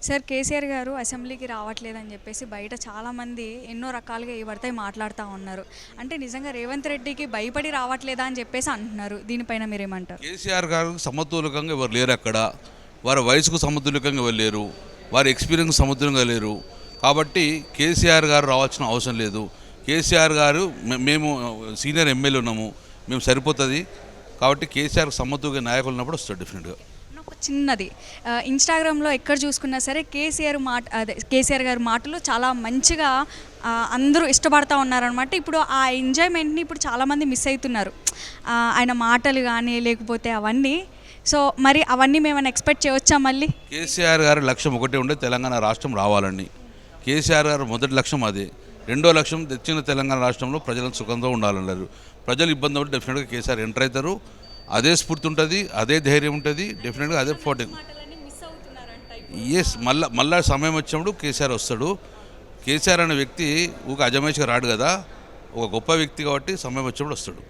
Sir KCR గారు అసెంబ్లీకి రావట్లేదని చెప్పేసి బయట చాలామంది ఎన్నో రకాలుగా ఈ పడితే మాట్లాడుతూ ఉన్నారు. అంటే నిజంగా రేవంత్ రెడ్డికి భయపడి రావట్లేదా అని చెప్పేసి అంటున్నారు. దీనిపైన మీరేమంటారు? కేసీఆర్ గారు సమతుల్యంగా ఎవరు లేరు అక్కడ. వారి వయసుకు సమతుల్యంగా ఎవరు లేరు, వారి ఎక్స్పీరియన్స్ సమతుల్యంగా లేరు. కాబట్టి కేసీఆర్ గారు రావాల్సిన అవసరం లేదు. కేసీఆర్ గారు మేము సీనియర్ ఎమ్మెల్యే ఉన్నాము, మేము సరిపోతుంది. కాబట్టి కేసీఆర్ సమతుల్య నాయకులు ఉన్నప్పుడు వస్తాడు డెఫినెట్గా. ఒక చిన్నది ఇన్స్టాగ్రామ్లో ఎక్కడ చూసుకున్నా సరే కేసీఆర్ గారి మాటలు చాలా మంచిగా అందరూ ఇష్టపడతా ఉన్నారనమాట. ఇప్పుడు ఆ ఎంజాయ్మెంట్ని ఇప్పుడు చాలామంది మిస్ అవుతున్నారు. ఆయన మాటలు కానీ లేకపోతే అవన్నీ. సో మరి అవన్నీ మేము ఎక్స్పెక్ట్ చేయవచ్చా? మళ్ళీ కేసీఆర్ గారి లక్ష్యం ఒకటే ఉండే, తెలంగాణ రాష్ట్రం రావాలని. కేసీఆర్ గారు మొదటి లక్ష్యం అదే. రెండో లక్ష్యం తెచ్చిన తెలంగాణ రాష్ట్రంలో ప్రజలను సుఖంగా ఉండాలన్నారు. ప్రజలు ఇబ్బంది ఉంటే డెఫినెట్గా కేసీఆర్ ఎంటర్ అవుతారు. అదే స్ఫూర్తి ఉంటుంది, అదే ధైర్యం ఉంటుంది, డెఫినెట్గా అదే ఫోటింగ్. మళ్ళా సమయం వచ్చినప్పుడు కేసీఆర్ వస్తాడు. కేసీఆర్ అనే వ్యక్తి ఊక అజమాయిషిగా రాడు కదా, ఒక గొప్ప వ్యక్తి కాబట్టి సమయం వచ్చినప్పుడు వస్తాడు.